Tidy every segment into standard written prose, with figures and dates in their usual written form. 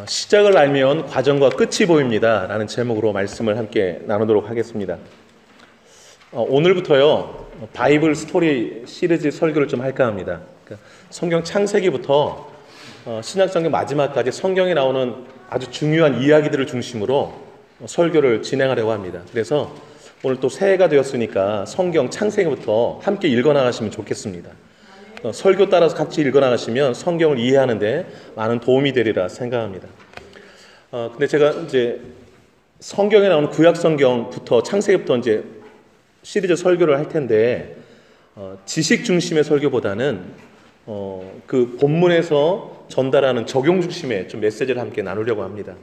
시작을 알면 과정과 끝이 보입니다 라는 제목으로 말씀을 함께 나누도록 하겠습니다. 오늘부터요 바이블 스토리 시리즈 설교를 좀 할까 합니다. 그러니까 성경 창세기부터 신약성경 마지막까지 성경에 나오는 아주 중요한 이야기들을 중심으로 설교를 진행하려고 합니다. 그래서 오늘 또 새해가 되었으니까 성경 창세기부터 함께 읽어나가시면 좋겠습니다. 설교 따라서 같이 읽어나가시면 성경을 이해하는 데 많은 도움이 되리라 생각합니다. 근데 제가 이제 성경에 나오는 구약 성경부터 창세기부터 이제 시리즈 설교를 할 텐데 지식 중심의 설교보다는 그 본문에서 전달하는 적용 중심의 좀 메시지를 함께 나누려고 합니다.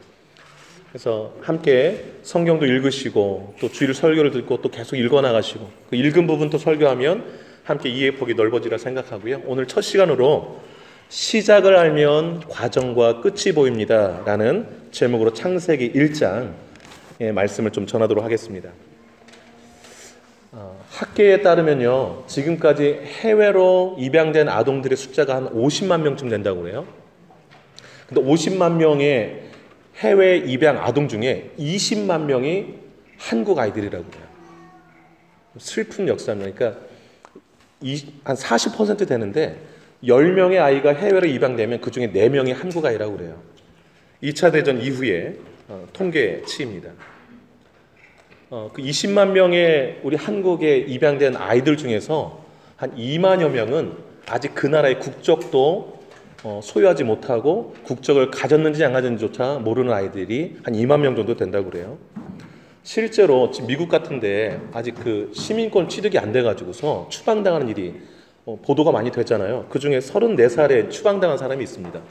그래서 함께 성경도 읽으시고 또 주일 설교를 듣고 또 계속 읽어나가시고 그 읽은 부분 또 설교하면 함께 이해의 폭이 넓어지라 생각하고요. 오늘 첫 시간으로 시작을 알면 과정과 끝이 보입니다 라는 제목으로 창세기 1장의 말씀을 좀 전하도록 하겠습니다. 학계에 따르면요 지금까지 해외로 입양된 아동들의 숫자가 한 50만 명쯤 된다고 해요. 근데 50만 명의 해외 입양 아동 중에 20만 명이 한국 아이들이라고 해요. 슬픈 역사입니다. 그러니까 한 40% 되는데 10명의 아이가 해외로 입양되면 그 중에 4명이 한국 아이라고 그래요. 2차 대전 이후에 통계치입니다. 그 20만 명의 우리 한국에 입양된 아이들 중에서 한 2만여 명은 아직 그 나라의 국적도 소유하지 못하고 국적을 가졌는지 안 가졌는지조차 모르는 아이들이 한 2만 명 정도 된다고 그래요. 실제로 지금 미국 같은데 아직 그 시민권 취득이 안 돼가지고서 추방당하는 일이 보도가 많이 됐잖아요. 그 중에 34살에 추방당한 사람이 있습니다.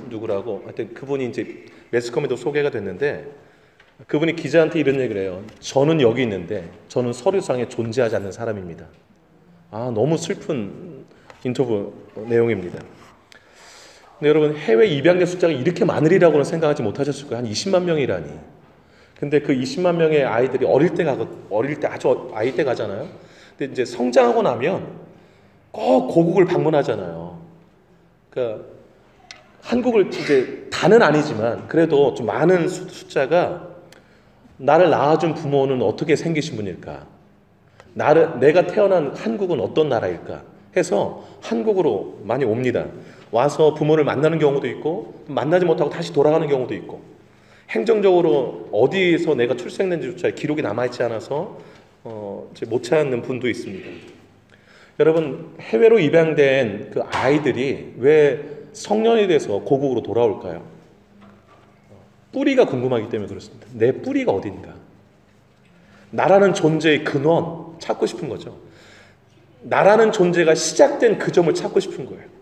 누구라고 하여튼 그분이 이제 매스컴에도 소개가 됐는데 그분이 기자한테 이런 얘기를 해요. 저는 여기 있는데 저는 서류상에 존재하지 않는 사람입니다. 너무 슬픈 인터뷰 내용입니다. 근데 여러분 해외 입양자 숫자가 이렇게 많으리라고는 생각하지 못하셨을 거예요. 한 20만 명이라니. 근데 그 20만 명의 아이들이 어릴 때 아주 아이 때 가잖아요. 근데 이제 성장하고 나면 꼭 고국을 방문하잖아요. 그러니까 한국을 이제 다는 아니지만 그래도 좀 많은 숫자가 나를 낳아준 부모는 어떻게 생기신 분일까? 내가 태어난 한국은 어떤 나라일까? 해서 한국으로 많이 옵니다. 와서 부모를 만나는 경우도 있고 만나지 못하고 다시 돌아가는 경우도 있고 행정적으로 어디에서 내가 출생했는지조차 기록이 남아있지 않아서 못 찾는 분도 있습니다. 여러분 해외로 입양된 그 아이들이 왜 성년이 돼서 고국으로 돌아올까요? 뿌리가 궁금하기 때문에 그렇습니다. 내 뿌리가 어딘가? 나라는 존재의 근원 찾고 싶은 거죠. 나라는 존재가 시작된 그 점을 찾고 싶은 거예요.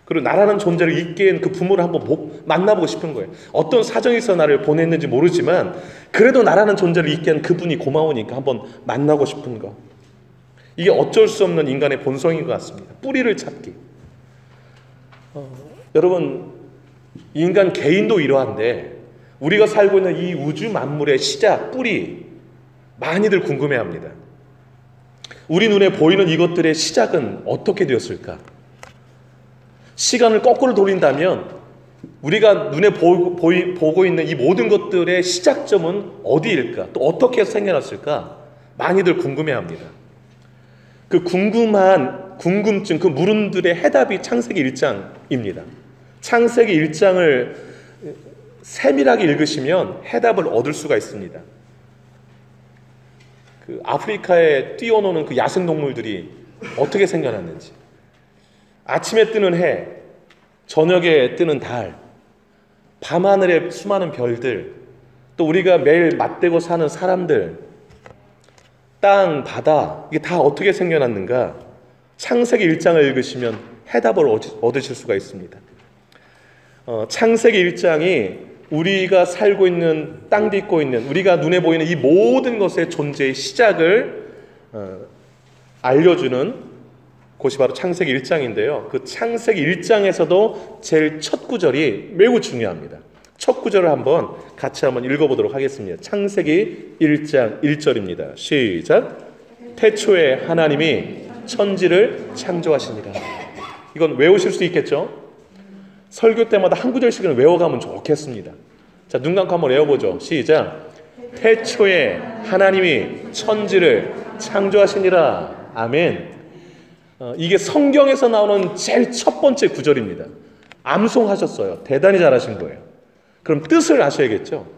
그리고 나라는 존재를 잊게 한 그 부모를 한번 만나보고 싶은 거예요. 어떤 사정이 있어 나를 보냈는지 모르지만 그래도 나라는 존재를 잊게 한 그분이 고마우니까 한번 만나고 싶은 거. 이게 어쩔 수 없는 인간의 본성인 것 같습니다. 뿌리를 찾기. 여러분 인간 개인도 이러한데 우리가 살고 있는 이 우주 만물의 시작, 뿌리 많이들 궁금해합니다. 우리 눈에 보이는 이것들의 시작은 어떻게 되었을까? 시간을 거꾸로 돌린다면 우리가 눈에 보고 있는 이 모든 것들의 시작점은 어디일까? 또 어떻게 해서 생겨났을까? 많이들 궁금해합니다. 그 궁금증, 그 물음들의 해답이 창세기 1장입니다. 창세기 1장을 세밀하게 읽으시면 해답을 얻을 수가 있습니다. 그 아프리카에 뛰어노는 그 야생동물들이 어떻게 생겨났는지, 아침에 뜨는 해, 저녁에 뜨는 달, 밤하늘의 수많은 별들, 또 우리가 매일 맞대고 사는 사람들, 땅, 바다, 이게 다 어떻게 생겨났는가? 창세기 1장을 읽으시면 해답을 얻으실 수가 있습니다. 창세기 1장이 우리가 살고 있는, 땅 딛고 있는, 우리가 눈에 보이는 이 모든 것의 존재의 시작을 알려주는 곳이 바로 창세기 1장인데요. 그 창세기 1장에서도 제일 첫 구절이 매우 중요합니다. 첫 구절을 같이 한번 읽어보도록 하겠습니다. 창세기 1장 1절입니다. 시작. 태초에 하나님이 천지를 창조하시니라. 이건 외우실 수 있겠죠? 설교 때마다 한 구절씩은 외워가면 좋겠습니다. 자, 눈 감고 한번 외워보죠. 시작. 태초에 하나님이 천지를 창조하시니라. 아멘. 이게 성경에서 나오는 제일 첫 번째 구절입니다. 암송하셨어요. 대단히 잘하신 거예요. 그럼 뜻을 아셔야겠죠.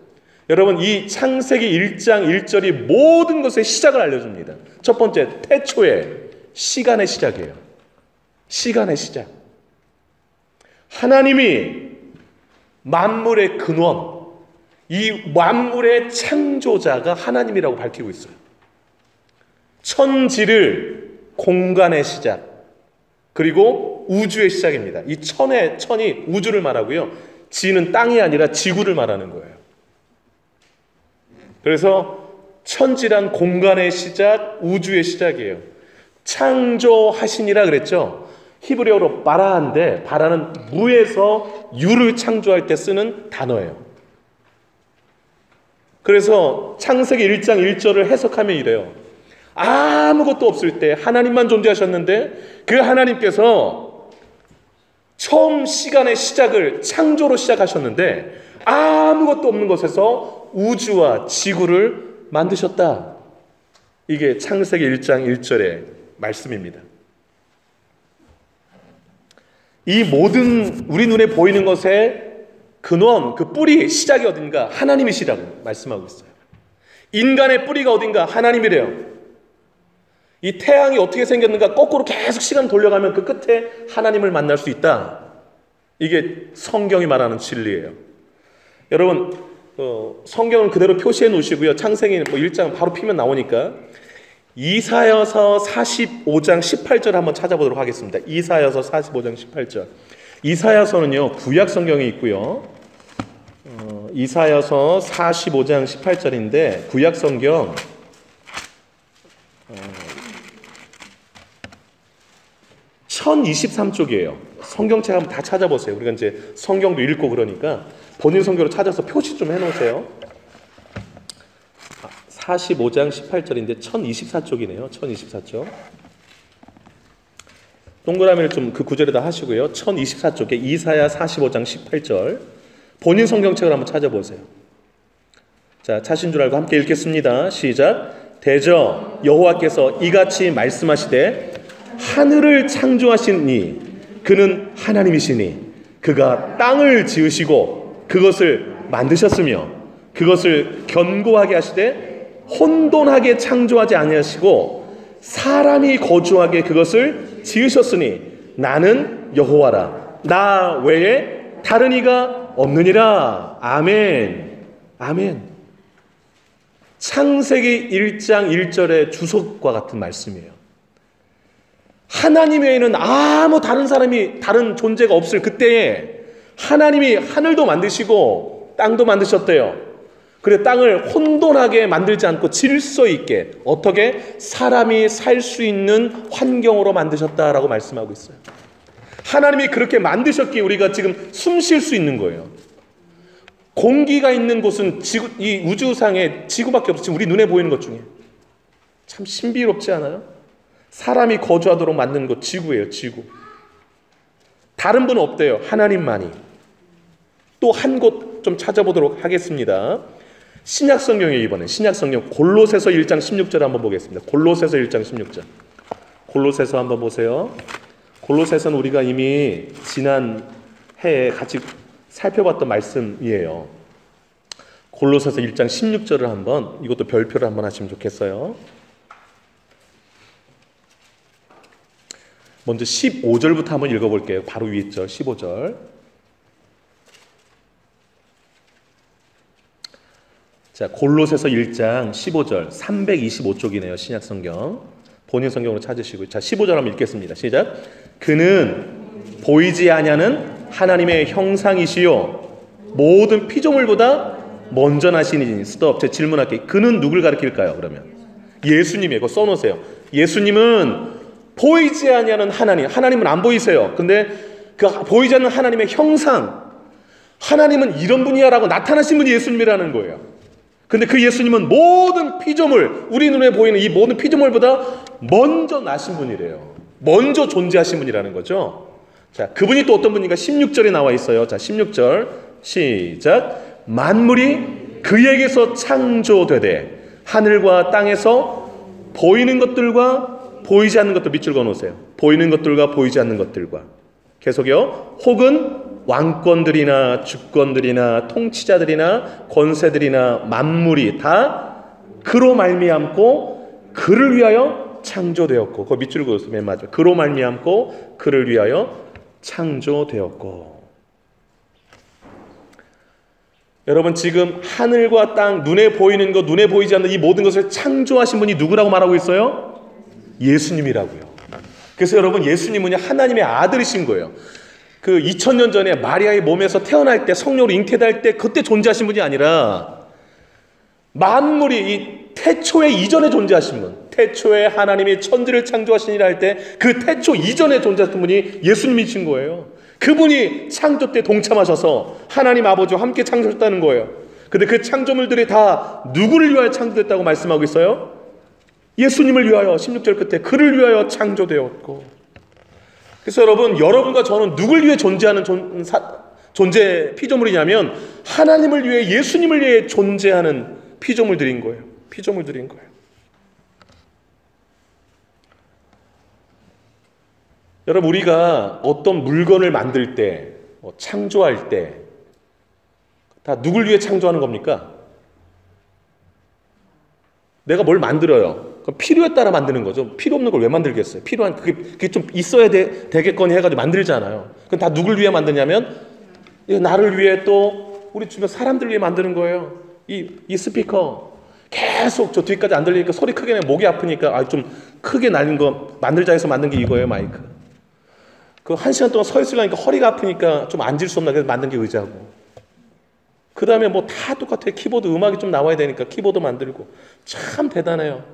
여러분, 이 창세기 1장 1절이 모든 것의 시작을 알려줍니다. 첫 번째, 태초에, 시간의 시작이에요. 시간의 시작. 하나님이 만물의 근원, 이 만물의 창조자가 하나님이라고 밝히고 있어요. 천지를 공간의 시작, 그리고 우주의 시작입니다. 이 천이 우주를 말하고요. 지는 땅이 아니라 지구를 말하는 거예요. 그래서 천지란 공간의 시작, 우주의 시작이에요. 창조하시니라 그랬죠. 히브리어로 바라인데, 바라는 무에서 유를 창조할 때 쓰는 단어예요. 그래서 창세기 1장 1절을 해석하면 이래요. 아무것도 없을 때 하나님만 존재하셨는데 그 하나님께서 처음 시간의 시작을 창조로 시작하셨는데 아무것도 없는 곳에서 우주와 지구를 만드셨다. 이게 창세기 1장 1절의 말씀입니다. 이 모든 우리 눈에 보이는 것의 근원, 그 뿌리, 시작이 어딘가 하나님이시라고 말씀하고 있어요. 인간의 뿌리가 어딘가 하나님이래요. 이 태양이 어떻게 생겼는가 거꾸로 계속 시간 돌려가면 그 끝에 하나님을 만날 수 있다. 이게 성경이 말하는 진리예요. 여러분, 성경을 그대로 표시해 놓으시고요. 창세기 1장 바로 피면 나오니까 이사야서 45장 18절 한번 찾아보도록 하겠습니다. 이사야서 45장 18절. 이사야서는요, 구약 성경에 있고요. 이사야서 45장 18절인데 구약 성경 1023쪽이에요. 성경책 한번 다 찾아보세요. 우리가 이제 성경도 읽고 그러니까 본인 성경으로 찾아서 표시 좀 해놓으세요. 45장 18절인데 1024쪽이네요. 1024쪽. 동그라미를 좀 그 구절에다 하시고요. 1024쪽에 이사야 45장 18절. 본인 성경책을 한번 찾아보세요. 자, 찾으신 줄 알고 함께 읽겠습니다. 시작. 대저 여호와께서 이같이 말씀하시되 하늘을 창조하신 이 그는 하나님이시니 그가 땅을 지으시고 그것을 만드셨으며 그것을 견고하게 하시되 혼돈하게 창조하지 아니하시고 사람이 거주하게 그것을 지으셨으니 나는 여호와라. 나 외에 다른 이가 없느니라. 아멘. 아멘. 창세기 1장 1절의 주석과 같은 말씀이에요. 하나님 외에는 아무 다른 존재가 없을 그때에 하나님이 하늘도 만드시고 땅도 만드셨대요. 그래 땅을 혼돈하게 만들지 않고 질서 있게 어떻게 사람이 살 수 있는 환경으로 만드셨다라고 말씀하고 있어요. 하나님이 그렇게 만드셨기에 우리가 지금 숨 쉴 수 있는 거예요. 공기가 있는 곳은 이 우주상에 지구밖에 없어. 지금 우리 눈에 보이는 것 중에. 참 신비롭지 않아요? 사람이 거주하도록 만든 것 지구예요. 지구. 다른 분은 없대요. 하나님만이. 또 한 곳 좀 찾아보도록 하겠습니다. 신약성경에 이번에 신약성경 골로새서 1장 16절 한번 보겠습니다. 골로새서 1장 16절. 골로새서 한번 보세요. 골로새서는 우리가 이미 지난 해에 같이 살펴봤던 말씀이에요. 골로새서 1장 16절을 한번 이것도 별표를 한번 하시면 좋겠어요. 먼저 15절부터 한번 읽어볼게요. 바로 위에 절 15절. 자, 골로새서 1장 15절 325쪽이네요. 신약성경. 본인 성경으로 찾으시고 자 15절 한번 읽겠습니다. 시작. 그는 보이지 아니하는 하나님의 형상이시요 모든 피조물보다 먼저 나시니 스톱. 제 질문할게요. 그는 누굴 가리킬까요? 그러면 예수님이에요. 그거 써놓으세요. 예수님은 보이지 아니하는 하나님은 안 보이세요. 근데 그 보이지 않는 하나님의 형상, 하나님은 이런 분이야 라고 나타나신 분이 예수님이라는 거예요. 근데 그 예수님은 모든 피조물, 우리 눈에 보이는 이 모든 피조물보다 먼저 나신 분이래요. 먼저 존재하신 분이라는 거죠. 자, 그분이 또 어떤 분인가? 16절에 나와 있어요. 자, 16절 시작. 만물이 그에게서 창조되되 하늘과 땅에서 보이는 것들과 보이지 않는 것들, 밑줄 그어놓으세요. 보이는 것들과 보이지 않는 것들과, 계속요. 혹은 왕권들이나 주권들이나 통치자들이나 권세들이나 만물이 다 그로 말미암고 그를 위하여 창조되었고, 그 밑줄 그어서 맨 마지막, 그로 말미암고 그를 위하여 창조되었고. 여러분, 지금 하늘과 땅, 눈에 보이는 것, 눈에 보이지 않는 이 모든 것을 창조하신 분이 누구라고 말하고 있어요? 예수님이라고요. 그래서 여러분, 예수님은 하나님의 아들이신 거예요. 그 2000년 전에 마리아의 몸에서 태어날 때, 성령으로 잉태될 때 그때 존재하신 분이 아니라 만물이 이 태초에 이전에 존재하신 분, 태초에 하나님이 천지를 창조하시니라 할 때 그 태초 이전에 존재하신 분이 예수님이신 거예요. 그분이 창조 때 동참하셔서 하나님 아버지와 함께 창조했다는 거예요. 근데 그 창조물들이 다 누구를 위하여 창조됐다고 말씀하고 있어요? 예수님을 위하여. 16절 끝에 그를 위하여 창조되었고. 그래서 여러분, 여러분과 저는 누굴 위해 존재하는 존재 피조물이냐면 하나님을 위해, 예수님을 위해 존재하는 피조물들인 거예요. 피조물들인 거예요. 여러분, 우리가 어떤 물건을 만들 때, 창조할 때 다 누굴 위해 창조하는 겁니까? 내가 뭘 만들어요. 그럼 필요에 따라 만드는 거죠. 필요 없는 걸 왜 만들겠어요? 필요한, 그게 좀 있어야 되겠거니 해가지고 만들잖아요. 그럼 다 누굴 위해 만드냐면 나를 위해, 또 우리 주변 사람들 위해 만드는 거예요. 이 스피커 계속 저 뒤까지 안 들리니까 소리 크게 내면 목이 아프니까 좀 크게 날린 거 만들자 해서 만든 게 이거예요. 마이크. 그 1시간 동안 서 있으려니까 허리가 아프니까 좀 앉을 수 없나 그래서 만든 게 의자고. 그 다음에 뭐 다 똑같아요. 키보드, 음악이 좀 나와야 되니까 키보드 만들고. 참 대단해요.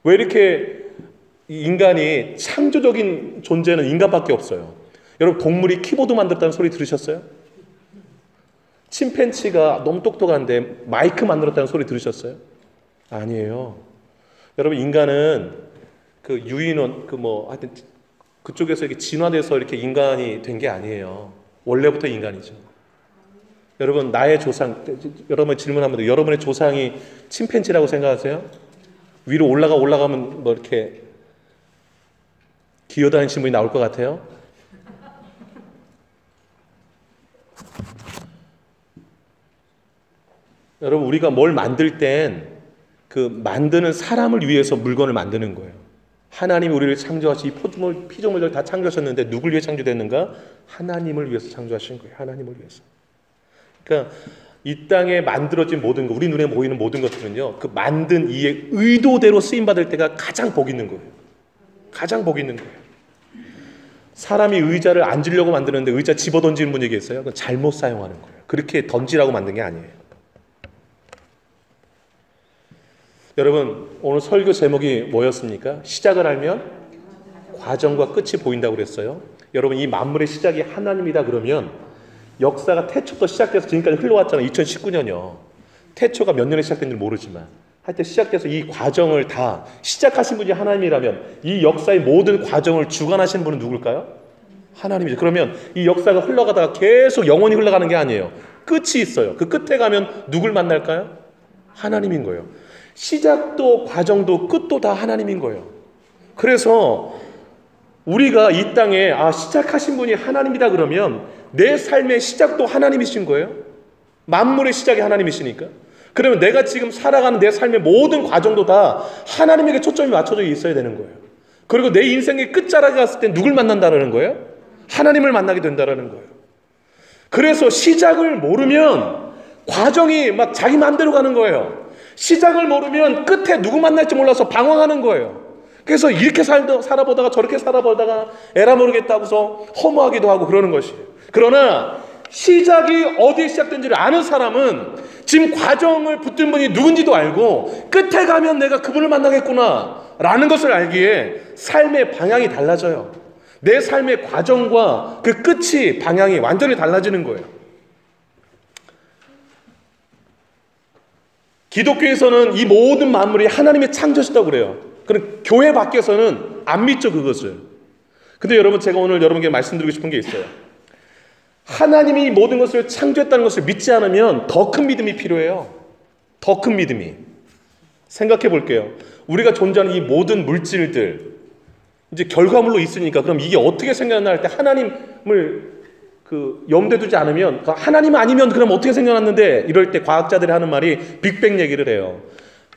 왜 이렇게 인간이 창조적인 존재는 인간밖에 없어요. 여러분, 동물이 키보드 만들었다는 소리 들으셨어요? 침팬치가 너무 똑똑한데 마이크 만들었다는 소리 들으셨어요? 아니에요. 여러분, 인간은 그 유인원, 하여튼 그쪽에서 이렇게 진화돼서 이렇게 인간이 된 게 아니에요. 원래부터 인간이죠. 여러분, 나의 조상, 여러분 질문하면 돼요. 여러분의 조상이 침팬지라고 생각하세요? 위로 올라가면 뭐 이렇게 기어다니시는 분이 나올 것 같아요? 여러분, 우리가 뭘 만들 땐 그 만드는 사람을 위해서 물건을 만드는 거예요. 하나님이 우리를 창조하신 이 피조물들 다 창조하셨는데 누굴 위해 창조됐는가? 하나님을 위해서 창조하신 거예요. 하나님을 위해서. 그러니까 이 땅에 만들어진 모든 것, 우리 눈에 보이는 모든 것들은요, 그 만든 이의 의도대로 쓰임받을 때가 가장 복 있는 거예요. 가장 복 있는 거예요. 사람이 의자를 앉으려고 만드는데 의자 집어던지는 분이 계세요. 그건 잘못 사용하는 거예요. 그렇게 던지라고 만든 게 아니에요. 여러분, 오늘 설교 제목이 뭐였습니까? 시작을 알면 과정과 끝이 보인다고 그랬어요. 여러분, 이 만물의 시작이 하나님이다 그러면 역사가 태초부터 시작돼서 지금까지 흘러왔잖아요. 2019년이요. 태초가 몇 년에 시작된지 모르지만 하여튼 시작돼서 이 과정을 다 시작하신 분이 하나님이라면 이 역사의 모든 과정을 주관하시는 분은 누굴까요? 하나님이죠. 그러면 이 역사가 흘러가다가 계속 영원히 흘러가는 게 아니에요. 끝이 있어요. 그 끝에 가면 누굴 만날까요? 하나님인 거예요. 시작도 과정도 끝도 다 하나님인 거예요. 그래서 우리가 이 땅에 시작하신 분이 하나님이다 그러면 내 삶의 시작도 하나님이신 거예요. 만물의 시작이 하나님이시니까. 그러면 내가 지금 살아가는 내 삶의 모든 과정도 다 하나님에게 초점이 맞춰져 있어야 되는 거예요. 그리고 내 인생의 끝자락에 갔을 때 누굴 만난다는 거예요? 하나님을 만나게 된다는 거예요. 그래서 시작을 모르면 과정이 막 자기 마음대로 가는 거예요. 시작을 모르면 끝에 누구 만날지 몰라서 방황하는 거예요. 그래서 이렇게 살아보다가 저렇게 살아보다가 에라 모르겠다고서 허무하기도 하고 그러는 것이에요. 그러나 시작이 어디에 시작된지를 아는 사람은 지금 과정을 붙든 분이 누군지도 알고 끝에 가면 내가 그분을 만나겠구나 라는 것을 알기에 삶의 방향이 달라져요. 내 삶의 과정과 그 끝이 방향이 완전히 달라지는 거예요. 기독교에서는 이 모든 만물이 하나님의 창조시다고 그래요. 그럼 교회 밖에서는 안 믿죠, 그것을. 근데 여러분, 제가 오늘 여러분께 말씀드리고 싶은 게 있어요. 하나님이 모든 것을 창조했다는 것을 믿지 않으면 더 큰 믿음이 필요해요. 더 큰 믿음이. 생각해 볼게요. 우리가 존재하는 이 모든 물질들, 이제 결과물로 있으니까 그럼 이게 어떻게 생겨났나 할 때 하나님을 염두에 두지 않으면, 하나님 아니면 그럼 어떻게 생겨났는데, 이럴 때 과학자들이 하는 말이 빅뱅 얘기를 해요.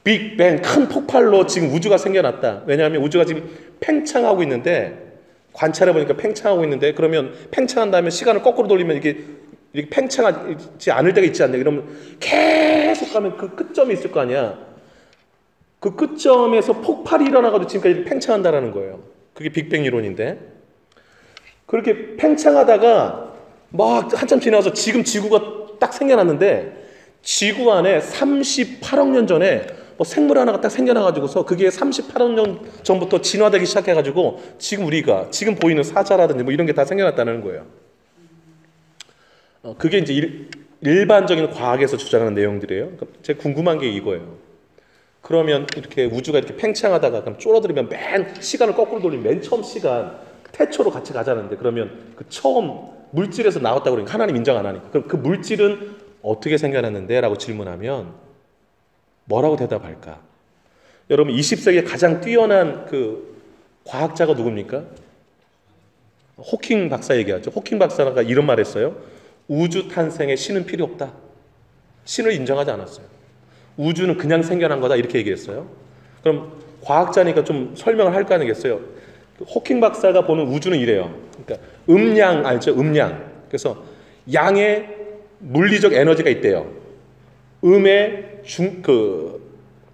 빅뱅, 큰 폭발로 지금 우주가 생겨났다. 왜냐하면 우주가 지금 팽창하고 있는데, 관찰해 보니까 팽창하고 있는데, 그러면 팽창한 다음에 시간을 거꾸로 돌리면 이게 팽창하지 않을 때가 있지 않냐. 그러면 계속 가면 그 끝점이 있을 거 아니야. 그 끝점에서 폭발이 일어나가지고 지금까지 팽창한다라는 거예요. 그게 빅뱅 이론인데, 그렇게 팽창하다가 막 한참 지나서 지금 지구가 딱 생겨났는데, 지구 안에 38억 년 전에 생물 하나가 딱 생겨나가지고서 그게 38억 년 전부터 진화되기 시작해가지고 지금 우리가 지금 보이는 사자라든지 이런 게 다 생겨났다는 거예요. 그게 이제 일반적인 과학에서 주장하는 내용들이에요. 제가 궁금한 게 이거예요. 그러면 이렇게 우주가 이렇게 팽창하다가 그럼 쫄아들으면 시간을 거꾸로 돌리면 맨 처음 시간 태초로 같이 가자는데, 그러면 그 처음 물질에서 나왔다고 그러니까 하나님 인정 안 하니까, 그럼 그 물질은 어떻게 생겨났는데? 라고 질문하면 뭐라고 대답할까? 여러분, 20세기에 가장 뛰어난 과학자가 누굽니까? 호킹 박사 얘기하죠. 호킹 박사가 이런 말 했어요. 우주 탄생에 신은 필요 없다. 신을 인정하지 않았어요. 우주는 그냥 생겨난 거다, 이렇게 얘기했어요. 그럼 과학자니까 좀 설명을 할 거 아니겠어요? 호킹 박사가 보는 우주는 이래요. 그러니까 음양 알죠? 음양. 그래서 양의 물리적 에너지가 있대요. 음의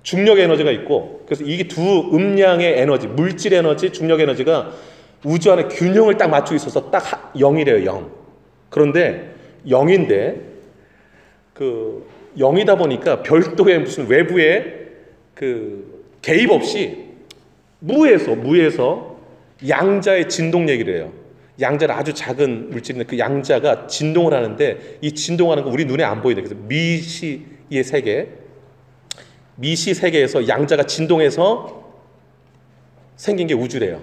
중력 에너지가 있고, 그래서 이게 두 음양의 에너지, 물질 에너지, 중력 에너지가 우주 안에 균형을 딱 맞추고 있어서 딱 0이래요. 0. 그런데 0인데 0이다 보니까 별도의 무슨 외부의 개입 없이 무에서 양자의 진동 얘기를 해요. 양자는 아주 작은 물질인데 그 양자가 진동을 하는데, 이 진동하는 거 우리 눈에 안 보이대. 그래서 미시의 세계에서 양자가 진동해서 생긴 게 우주래요.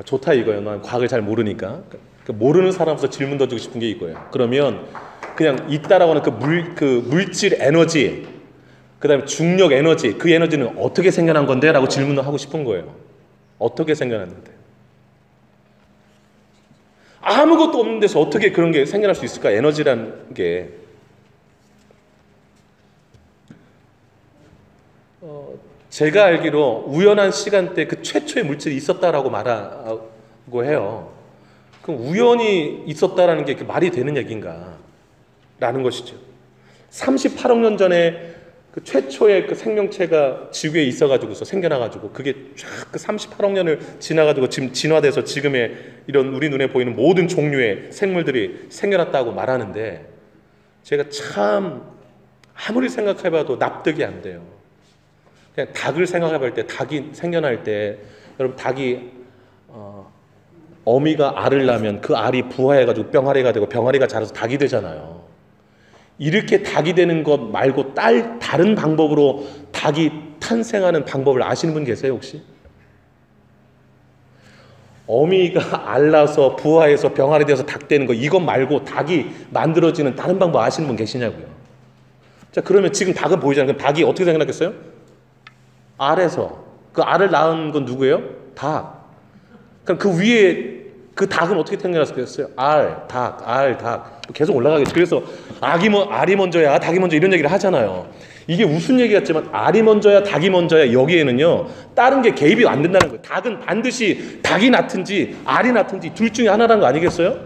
좋다 이거예요. 난 과학을 잘 모르니까. 모르는 사람으로서 질문 던지고 싶은 게 이거예요. 그러면 그냥 있다라고 하는 물질 에너지, 그 다음에 중력 에너지, 그 에너지는 어떻게 생겨난 건데? 라고 질문을 하고 싶은 거예요. 어떻게 생겨났는데? 아무것도 없는 데서 어떻게 그런 게 생겨날 수 있을까? 에너지라는 게. 제가 알기로 우연한 시간대에 그 최초의 물질이 있었다라고 말하고 해요. 그럼 우연히 있었다라는 게 말이 되는 얘기인가? 라는 것이죠. 38억 년 전에 그 최초의 그 생명체가 지구에 있어가지고서 생겨나가지고 그게 쫙 그 38억 년을 지나가지고 지금 진화돼서 지금의 이런 우리 눈에 보이는 모든 종류의 생물들이 생겨났다고 말하는데, 제가 참 아무리 생각해봐도 납득이 안 돼요. 그냥 닭을 생각해볼 때, 닭이 생겨날 때, 여러분 닭이 어미가 알을 낳으면 그 알이 부화해가지고 병아리가 되고 병아리가 자라서 닭이 되잖아요. 이렇게 닭이 되는 것 말고 다른 방법으로 닭이 탄생하는 방법을 아시는 분 계세요 혹시? 어미가 알 낳아서 부화해서 병아리 돼서 닭 되는 거, 이것 말고 닭이 만들어지는 다른 방법 아시는 분 계시냐고요. 자, 그러면 지금 닭은 보이잖아요. 그럼 닭이 어떻게 생겨났겠어요? 알에서. 그 알을 낳은 건 누구예요? 닭. 그럼 그 위에 그 닭은 어떻게 생겨났겠어요? 알, 닭. 계속 올라가겠죠. 그래서 알이 먼저야, 닭이 먼저, 이런 얘기를 하잖아요. 이게 무슨 얘기 같지만 알이 먼저야, 닭이 먼저야, 여기에는요 다른 게 개입이 안 된다는 거예요. 닭은 반드시 닭이 낳든지 알이 낳든지 둘 중에 하나라는 거 아니겠어요?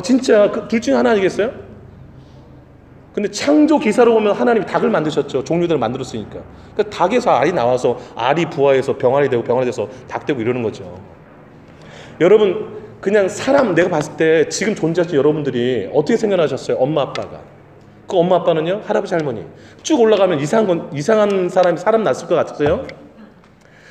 진짜 둘 중에 하나 아니겠어요? 근데 창조 기사로 보면 하나님이 닭을 만드셨죠. 종류들을 만들었으니까. 그러니까 닭에서 알이 나와서 알이 부화해서 병아리 되고 병아리 돼서 닭 되고 이러는 거죠. 여러분, 그냥 사람, 내가 봤을 때 지금 존재하시는 여러분들이 어떻게 생겨나셨어요? 엄마 아빠가. 그 엄마 아빠는요, 할아버지 할머니. 쭉 올라가면 이상한 사람 낳았을 것 같으세요?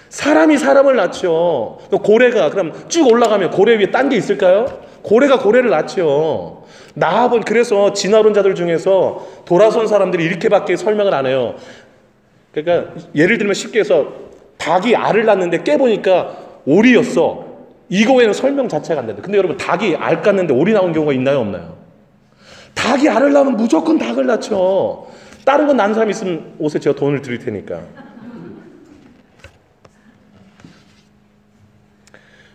사람이 사람을 낳죠. 고래가 그럼 쭉 올라가면 고래 위에 딴 게 있을까요? 고래가 고래를 낳죠. 그래서 진화론자들 중에서 돌아선 사람들이 이렇게밖에 설명을 안 해요. 그러니까 예를 들면 쉽게 해서 닭이 알을 낳는데 깨보니까 오리였어. 이거 외에는 설명 자체가 안 된다. 근데 여러분, 닭이 알 깠는데 오리 나온 경우가 있나요, 없나요? 닭이 알을 낳으면 무조건 닭을 낳죠. 다른 건 낳는 사람 있으면 오세요. 제가 돈을 드릴 테니까.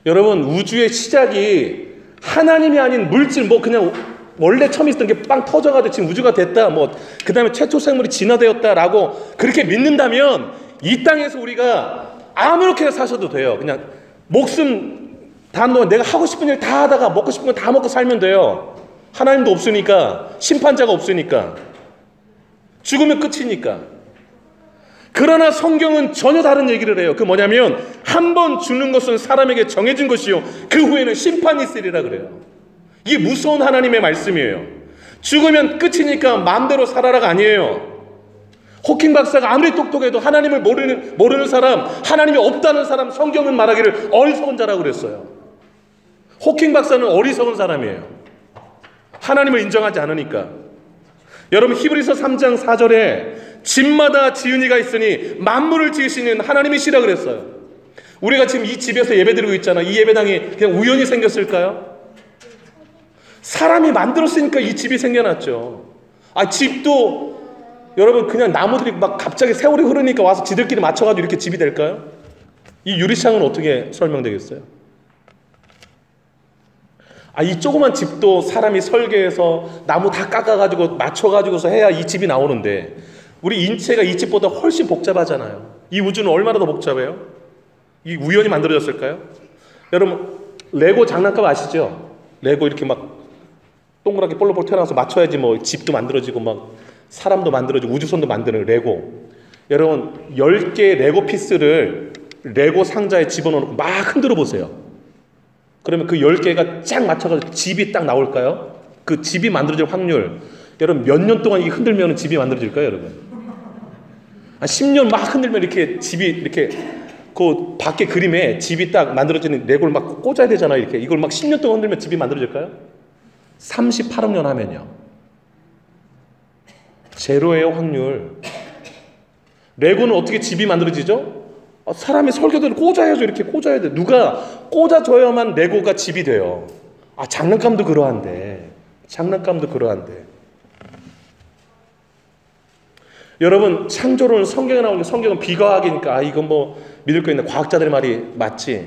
여러분, 우주의 시작이 하나님이 아닌 물질, 뭐 그냥 원래 처음 있었던 게 빵 터져가지고 지금 우주가 됐다, 뭐 그 다음에 최초 생물이 진화되었다라고 그렇게 믿는다면 이 땅에서 우리가 아무렇게나 사셔도 돼요. 그냥 목숨 다한 동안 내가 하고 싶은 일 다 하다가 먹고 싶은 거 다 먹고 살면 돼요. 하나님도 없으니까, 심판자가 없으니까, 죽으면 끝이니까. 그러나 성경은 전혀 다른 얘기를 해요. 그 뭐냐면 한 번 죽는 것은 사람에게 정해진 것이요 그 후에는 심판이 있으리라 그래요. 이게 무서운 하나님의 말씀이에요. 죽으면 끝이니까 마음대로 살아라가 아니에요. 호킹 박사가 아무리 똑똑해도 하나님을 모르는 사람, 하나님이 없다는 사람, 성경은 말하기를 어리석은 자라고 그랬어요. 호킹 박사는 어리석은 사람이에요. 하나님을 인정하지 않으니까. 여러분, 히브리서 3장 4절에 집마다 지은이가 있으니 만물을 지으시는 하나님이시라 그랬어요. 우리가 지금 이 집에서 예배드리고 있잖아. 이 예배당이 그냥 우연히 생겼을까요? 사람이 만들었으니까 이 집이 생겨났죠. 집도 여러분 그냥 나무들이 막 갑자기 세월이 흐르니까 와서 지들끼리 맞춰가지고 이렇게 집이 될까요? 이 유리창은 어떻게 설명되겠어요? 이 조그만 집도 사람이 설계해서 나무 다 깎아가지고 맞춰가지고서 해야 이 집이 나오는데 우리 인체가 이 집보다 훨씬 복잡하잖아요. 이 우주는 얼마나 더 복잡해요? 이 우연히 만들어졌을까요? 여러분, 레고 장난감 아시죠? 레고 이렇게 막 동그랗게 볼록볼록 태어나서 맞춰야지 뭐 집도 만들어지고 막 사람도 만들어지고 우주선도 만드는 레고. 여러분, 10개의 레고 피스를 레고 상자에 집어넣고 막 흔들어 보세요. 그러면 그 10개가 쫙 맞춰가지고 집이 딱 나올까요? 그 집이 만들어질 확률, 여러분 몇 년 동안 이게 흔들면 집이 만들어질까요, 여러분? 10년 막 흔들면 이렇게 집이 이렇게 그 밖에 그림에 집이 딱 만들어지는 레고를 막 꽂아야 되잖아요. 이렇게 이걸 막 10년 동안 흔들면 집이 만들어질까요? 38억 년 하면요. 제로예요, 확률. 레고는 어떻게 집이 만들어지죠? 사람이 설계도를 꽂아야죠. 이렇게 꽂아야 돼. 누가 꽂아줘야만 레고가 집이 돼요. 장난감도 그러한데. 여러분, 창조론은 성경에 나오는 게 성경은 비과학이니까 이건 뭐 믿을 거 있나, 과학자들의 말이 맞지.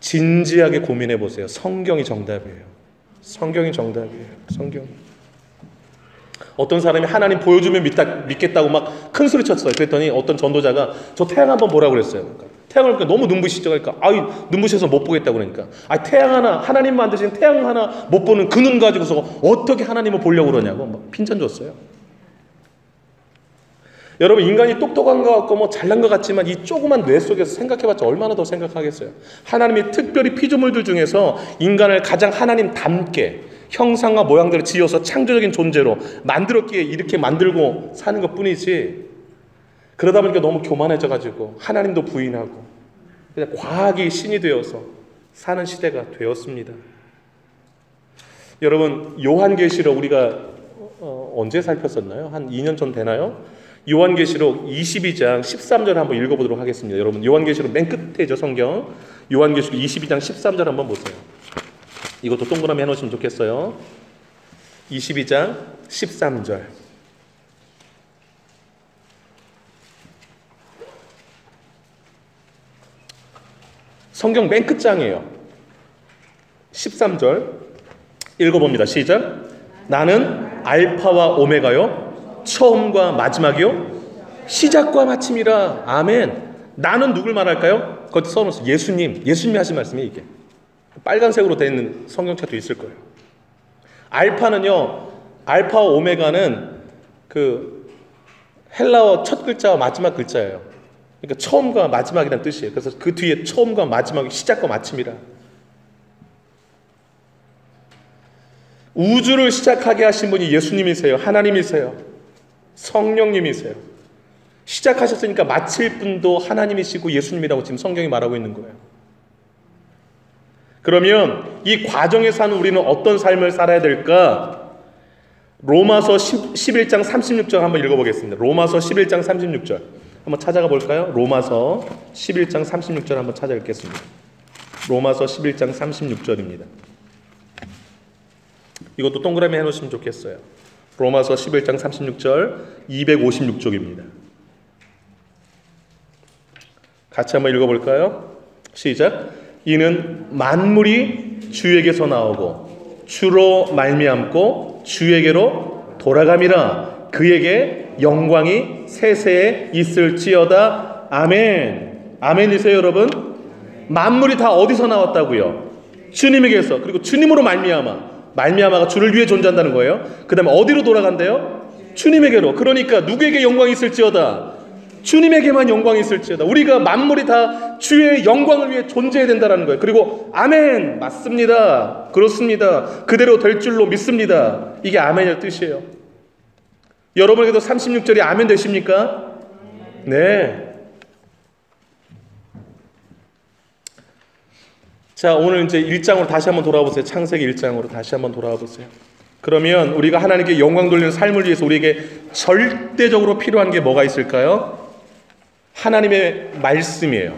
진지하게 고민해 보세요. 성경이 정답이에요. 성경이. 어떤 사람이 하나님 보여주면 믿겠다고 막 큰 소리 쳤어요. 그랬더니 어떤 전도자가 저 태양 한번 보라고 그랬어요. 그러니까 태양을 보니까 너무 눈부시죠. 그러니까 눈부셔서 못 보겠다고 그러니까 태양 하나, 하나님 만드신 태양 하나 못 보는 그 눈 가지고서 어떻게 하나님을 보려고 그러냐고 막 핀잔 줬어요. 여러분, 인간이 똑똑한 것 같고 뭐 잘난 것 같지만 이 조그만 뇌 속에서 생각해봤자 얼마나 더 생각하겠어요. 하나님이 특별히 피조물들 중에서 인간을 가장 하나님 닮게 형상과 모양대로 지어서 창조적인 존재로 만들었기에 이렇게 만들고 사는 것 뿐이지, 그러다 보니까 너무 교만해져가지고 하나님도 부인하고 그냥 과학이 신이 되어서 사는 시대가 되었습니다. 여러분, 요한계시록 우리가 언제 살폈었나요? 한 2년 전 되나요? 요한계시록 22장 13절 한번 읽어보도록 하겠습니다. 여러분, 요한계시록 맨 끝에죠, 성경. 요한계시록 22장 13절 한번 보세요. 이것도 동그라미 해놓으시면 좋겠어요. 22장 13절. 성경 맨 끝장이에요. 13절 읽어봅니다. 시작. 나는 알파와 오메가요, 처음과 마지막이요, 시작과 마침이라. 아멘. 나는 누굴 말할까요? 거기 써놓으세요. 예수님이 하신 말씀이에요. 이게 빨간색으로 되어 있는 성경책도 있을 거예요. 알파는요, 알파와 오메가는 그 헬라어 첫 글자와 마지막 글자예요. 그러니까 처음과 마지막이라는 뜻이에요. 그래서 그 뒤에 처음과 마지막이 시작과 마침이라. 우주를 시작하게 하신 분이 예수님이세요. 하나님이세요. 성령님이세요. 시작하셨으니까 마칠 분도 하나님이시고 예수님이라고 지금 성경이 말하고 있는 거예요. 그러면 이 과정에 사는 우리는 어떤 삶을 살아야 될까? 로마서 11장 36절 한번 읽어보겠습니다. 로마서 11장 36절 한번 찾아가 볼까요? 로마서 11장 36절 한번 찾아 읽겠습니다. 로마서 11장 36절입니다. 이것도 동그라미 해놓으시면 좋겠어요. 로마서 11장 36절 256쪽입니다. 같이 한번 읽어볼까요? 시작. 이는 만물이 주에게서 나오고 주로 말미암고 주에게로 돌아감이라. 그에게 영광이 세세에 있을지어다. 아멘. 아멘이세요 여러분? 만물이 다 어디서 나왔다고요? 주님에게서. 그리고 주님으로 말미암아가 주를 위해 존재한다는 거예요. 그 다음에 어디로 돌아간대요? 주님에게로. 그러니까 누구에게 영광이 있을지어다? 주님에게만 영광이 있을지어다. 우리가 만물이 다 주의 영광을 위해 존재해야 된다는 거예요. 그리고 아멘, 맞습니다, 그렇습니다, 그대로 될 줄로 믿습니다. 이게 아멘의 뜻이에요. 여러분에게도 36절이 아멘 되십니까? 네. 자, 오늘 이제 1장으로 다시 한번 돌아와 보세요. 창세기 1장으로 다시 한번 돌아와 보세요. 그러면 우리가 하나님께 영광 돌리는 삶을 위해서 우리에게 절대적으로 필요한 게 뭐가 있을까요? 하나님의 말씀이에요.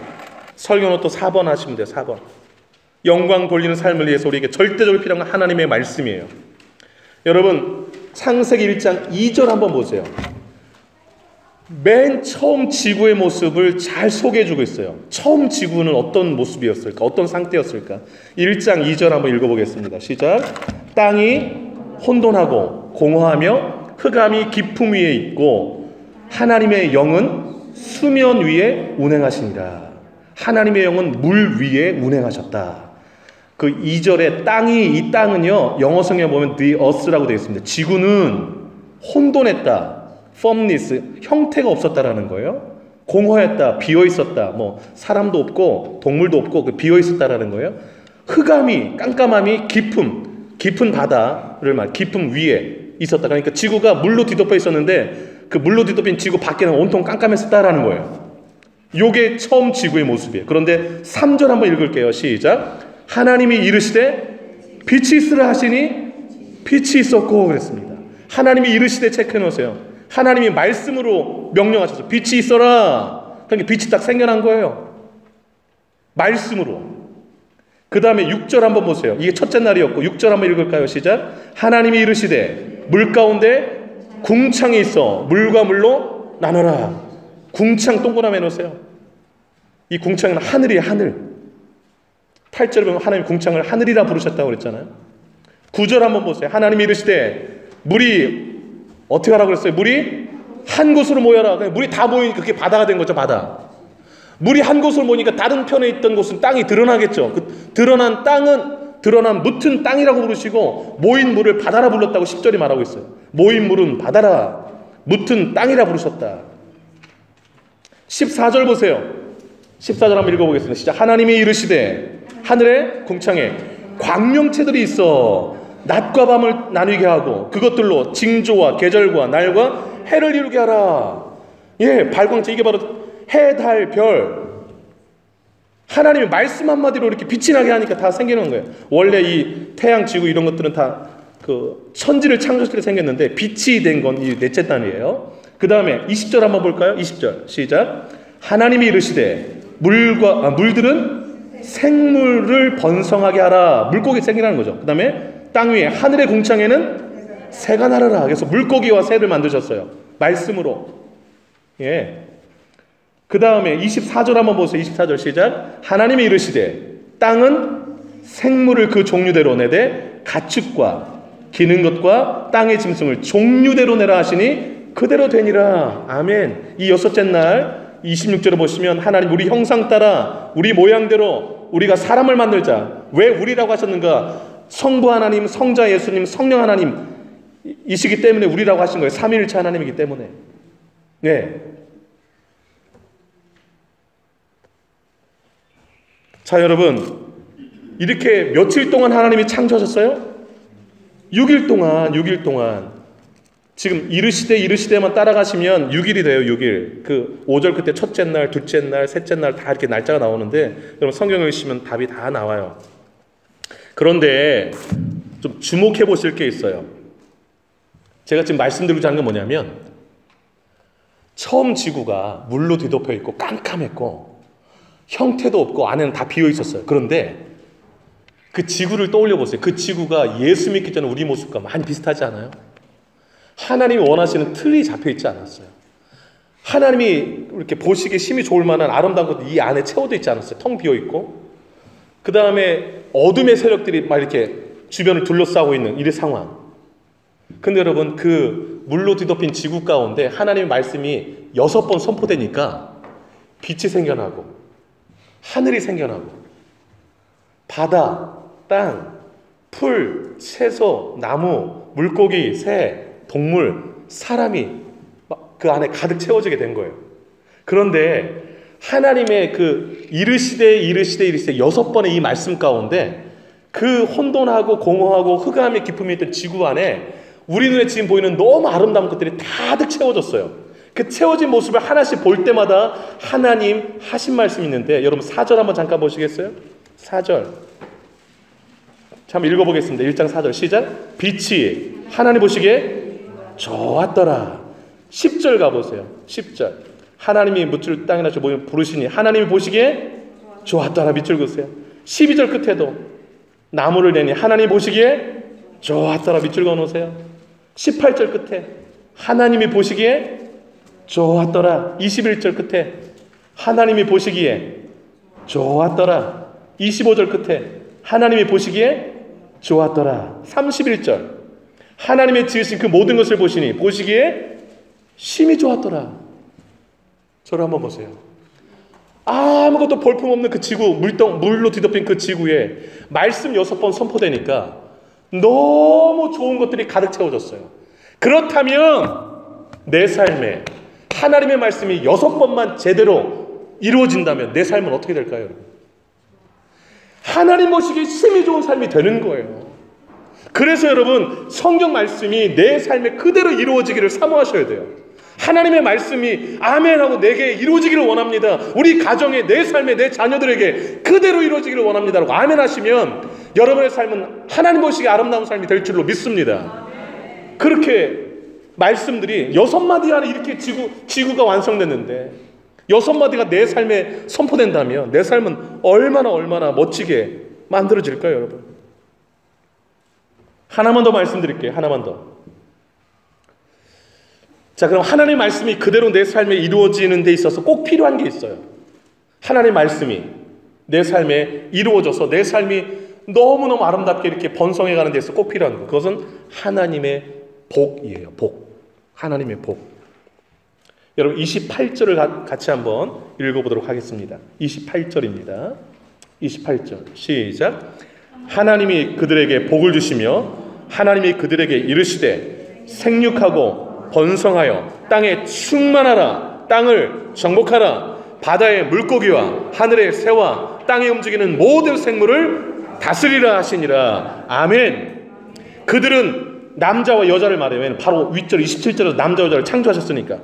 설교노트 4번 하시면 돼요. 4번. 영광 돌리는 삶을 위해서 우리에게 절대적으로 필요한 건 하나님의 말씀이에요. 여러분, 창세기 1장 2절 한번 보세요. 맨 처음 지구의 모습을 잘 소개해주고 있어요. 처음 지구는 어떤 모습이었을까? 어떤 상태였을까? 1장 2절 한번 읽어보겠습니다. 시작. 땅이 혼돈하고 공허하며 흑암이 깊음 위에 있고 하나님의 영은 수면 위에 운행하시니라. 하나님의 영은 물 위에 운행하셨다. 그 2절에 땅이, 이 땅은요, 영어 성경에 보면 the earth라고 되어 있습니다. 지구는 혼돈했다. formless, 형태가 없었다라는 거예요. 공허했다, 비어있었다. 뭐 사람도 없고 동물도 없고 비어 있었다라는 거예요. 흑암이, 깜깜함이 깊은 바다를 말, 깊음 위에 있었다. 그러니까 지구가 물로 뒤덮여 있었는데 그 물로 뒤덮인 지구 밖에는 온통 깜깜했었다라는 거예요. 요게 처음 지구의 모습이에요. 그런데 3절 한번 읽을게요. 시작. 하나님이 이르시되 빛이 있으라 하시니 빛이 있었고 그랬습니다. 하나님이 이르시되 체크해 놓으세요. 하나님이 말씀으로 명령하셔서 빛이 있어라. 그러니까 빛이 딱 생겨난 거예요. 말씀으로. 그 다음에 6절 한번 보세요. 이게 첫째 날이었고 6절 한번 읽을까요? 시작. 하나님이 이르시되 물 가운데 궁창이 있어 물과 물로 나눠라. 궁창 동그라미 해놓으세요. 이 궁창은 하늘이에요. 하늘. 8절에 보면 하나님 궁창을 하늘이라 부르셨다고 그랬잖아요. 9절 한번 보세요. 하나님이 이르시되 물이 어떻게 하라고 그랬어요? 물이 한 곳으로 모여라. 물이 다 모이니까 그게 바다가 된 거죠. 바다. 물이 한 곳으로 모이니까 다른 편에 있던 곳은 땅이 드러나겠죠. 그 드러난 땅은 드러난 묻은 땅이라고 부르시고 모인 물을 바다라 불렀다고 10절이 말하고 있어요. 모인 물은 바다라, 묻은 땅이라 부르셨다. 14절 보세요. 14절 한번 읽어보겠습니다. 시작. 하나님이 이르시되 하늘에 궁창에 광명체들이 있어 낮과 밤을 나누게 하고 그것들로 징조와 계절과 날과 해를 이루게 하라. 예, 발광체. 이게 바로 해, 달, 별. 하나님의 말씀 한마디로 이렇게 빛이 나게 하니까 다 생기는 거예요. 원래 이 태양, 지구 이런 것들은 다 그 천지를 창조했을 때 생겼는데 빛이 된 건 이 넷째 날이에요. 그 다음에 20절 한번 볼까요? 20절 시작. 하나님이 이르시되 물들은 생물을 번성하게 하라. 물고기 생기라는 거죠. 그 다음에 땅 위에 하늘의 궁창에는 새가 날아라. 그래서 물고기와 새를 만드셨어요. 말씀으로. 예. 그 다음에 24절 한번 보세요. 24절 시작. 하나님이 이르시되 땅은 생물을 그 종류대로 내되 가축과 기는 것과 땅의 짐승을 종류대로 내라 하시니 그대로 되니라. 아멘. 이 여섯째 날 26절을 보시면 하나님 우리 형상 따라 우리 모양대로 우리가 사람을 만들자. 왜 우리라고 하셨는가? 성부 하나님, 성자 예수님, 성령 하나님 이시기 때문에 우리라고 하신 거예요. 삼위일체 하나님이기 때문에. 네. 자, 여러분, 이렇게 며칠 동안 하나님이 창조하셨어요? 6일 동안. 지금 이르시되만 따라가시면 6일이 돼요. 6일. 그 5절 끝에 첫째 날, 둘째 날, 셋째 날 다 이렇게 날짜가 나오는데 여러분 성경을 읽으시면 답이 다 나와요. 그런데 좀 주목해 보실 게 있어요. 제가 지금 말씀드리고자 하는 건 뭐냐면 처음 지구가 물로 뒤덮여 있고 깜깜했고 형태도 없고 안에는 다 비어 있었어요. 그런데 그 지구를 떠올려 보세요. 그 지구가 예수 믿기 전에 우리 모습과 많이 비슷하지 않아요? 하나님이 원하시는 틀이 잡혀 있지 않았어요. 하나님이 이렇게 보시기에 심히 좋을 만한 아름다운 것도 이 안에 채워져 있지 않았어요. 텅 비어 있고. 그 다음에 어둠의 세력들이 막 이렇게 주변을 둘러싸고 있는 이 상황. 근데 여러분, 그 물로 뒤덮인 지구 가운데 하나님의 말씀이 6번 선포되니까 빛이 생겨나고 하늘이 생겨나고 바다, 땅, 풀, 채소, 나무, 물고기, 새, 동물, 사람이 막 그 안에 가득 채워지게 된 거예요. 그런데 하나님의 그 이르시되 6번의 이 말씀 가운데 그 혼돈하고 공허하고 흑암의 기품이 있던 지구 안에 우리 눈에 지금 보이는 너무 아름다운 것들이 가득 채워졌어요. 그 채워진 모습을 하나씩 볼 때마다 하나님 하신 말씀이 있는데, 여러분 4절 한번 잠깐 보시겠어요? 4절 한번 읽어보겠습니다. 1장 4절 시작. 빛이 하나님 보시기에 좋았더라. 10절 가보세요. 10절 하나님이 묻줄 땅이나 저 모임 부르시니 하나님이 보시기에 좋았더라. 밑줄 그으세요. 12절 끝에도 나무를 내니 하나님이 보시기에 좋았더라. 밑줄 그어놓으세요. 18절 끝에 하나님이 보시기에 좋았더라. 21절 끝에 하나님이 보시기에 좋았더라. 25절 끝에 하나님이 보시기에 좋았더라. 31절 하나님의 지으신 그 모든 것을 보시기에 심히 좋았더라. 저를 한번 보세요. 아무것도 볼품없는 그 지구, 물로 뒤덮인 그 지구에 말씀 6번 선포되니까 너무 좋은 것들이 가득 채워졌어요. 그렇다면 내 삶에 하나님의 말씀이 6번만 제대로 이루어진다면 내 삶은 어떻게 될까요, 여러분? 하나님 보시기에 심히 좋은 삶이 되는 거예요. 그래서 여러분, 성경 말씀이 내 삶에 그대로 이루어지기를 사모하셔야 돼요. 하나님의 말씀이 아멘하고 내게 이루어지기를 원합니다. 우리 가정에, 내 삶에, 내 자녀들에게 그대로 이루어지기를 원합니다라고 아멘 하시면 여러분의 삶은 하나님 보시기에 아름다운 삶이 될 줄로 믿습니다. 그렇게 말씀들이 6마디 안에 이렇게 지구가 완성됐는데 6마디가 내 삶에 선포된다면 내 삶은 얼마나 멋지게 만들어질까요, 여러분? 하나만 더 말씀드릴게요. 하나만 더. 자, 그럼 하나님의 말씀이 그대로 내 삶에 이루어지는 데 있어서 꼭 필요한 게 있어요. 하나님의 말씀이 내 삶에 이루어져서 내 삶이 너무너무 아름답게 이렇게 번성해가는 데 있어서 꼭 필요한 거. 그것은 하나님의 복이에요. 복. 하나님의 복. 여러분 28절을 같이 한번 읽어보도록 하겠습니다. 28절입니다. 28절 시작. 하나님이 그들에게 복을 주시며 하나님이 그들에게 이르시되 생육하고 번성하여 땅에 충만하라. 땅을 정복하라. 바다의 물고기와 하늘의 새와 땅에 움직이는 모든 생물을 다스리라 하시니라. 아멘. 그들은 남자와 여자를 말해요. 바로 윗절 27절에서 남자 여자를 창조하셨으니까.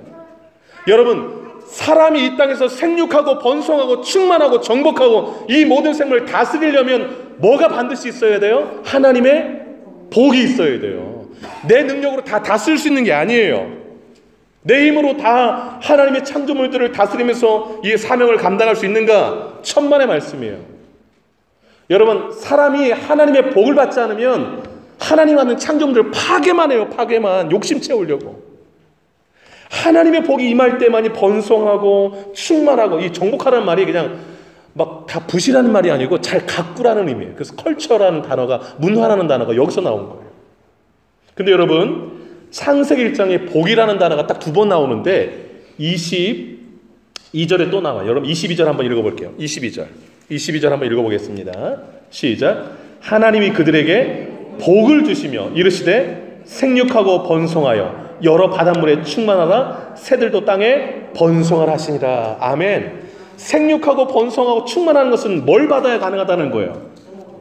여러분, 사람이 이 땅에서 생육하고 번성하고 충만하고 정복하고 이 모든 생물을 다스리려면 뭐가 반드시 있어야 돼요? 하나님의 복이 있어야 돼요. 내 능력으로 다 다스릴 수 있는 게 아니에요. 내 힘으로 다 하나님의 창조물들을 다스리면서 이 사명을 감당할 수 있는가? 천만의 말씀이에요. 여러분, 사람이 하나님의 복을 받지 않으면 하나님 하는 창조물들을 파괴만 해요. 파괴만. 욕심 채우려고. 하나님의 복이 임할 때만이 번성하고 충만하고, 이 정복하라는 말이 그냥 막 다 부실하는 말이 아니고 잘 가꾸라는 의미예요. 그래서 컬처라는 단어가, 문화라는 단어가 여기서 나온 거예요. 근데 여러분, 창세기 1장에 복이라는 단어가 딱 2번 나오는데 22절에 또 나와요. 여러분 22절 한번 읽어볼게요. 22절 한번 읽어보겠습니다. 시작. 하나님이 그들에게 복을 주시며 이르시되 생육하고 번성하여 여러 바닷물에 충만하라. 새들도 땅에 번성하라 하시니라. 아멘. 생육하고 번성하고 충만하는 것은 뭘 받아야 가능하다는 거예요?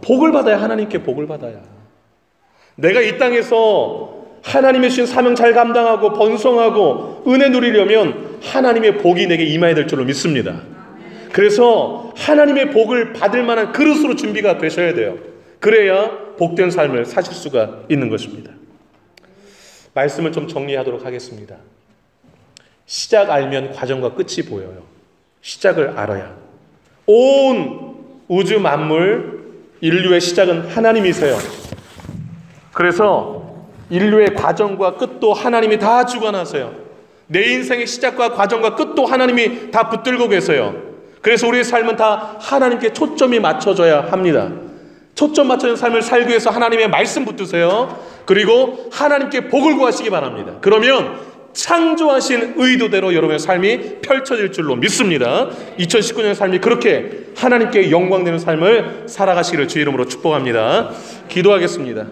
복을 받아야, 하나님께 복을 받아야. 내가 이 땅에서 하나님의 주신 사명 잘 감당하고 번성하고 은혜 누리려면 하나님의 복이 내게 임해야 될 줄로 믿습니다. 그래서 하나님의 복을 받을 만한 그릇으로 준비가 되셔야 돼요. 그래야 복된 삶을 사실 수가 있는 것입니다. 말씀을 좀 정리하도록 하겠습니다. 시작 알면 과정과 끝이 보여요. 시작을 알아야. 온 우주 만물, 인류의 시작은 하나님이세요. 그래서 인류의 과정과 끝도 하나님이 다 주관하세요. 내 인생의 시작과 과정과 끝도 하나님이 다 붙들고 계세요. 그래서 우리의 삶은 다 하나님께 초점이 맞춰져야 합니다. 초점 맞춰진 삶을 살기 위해서 하나님의 말씀 붙드세요. 그리고 하나님께 복을 구하시기 바랍니다. 그러면 창조하신 의도대로 여러분의 삶이 펼쳐질 줄로 믿습니다. 2019년 삶이 그렇게 하나님께 영광되는 삶을 살아가시기를 주의 이름으로 축복합니다. 기도하겠습니다.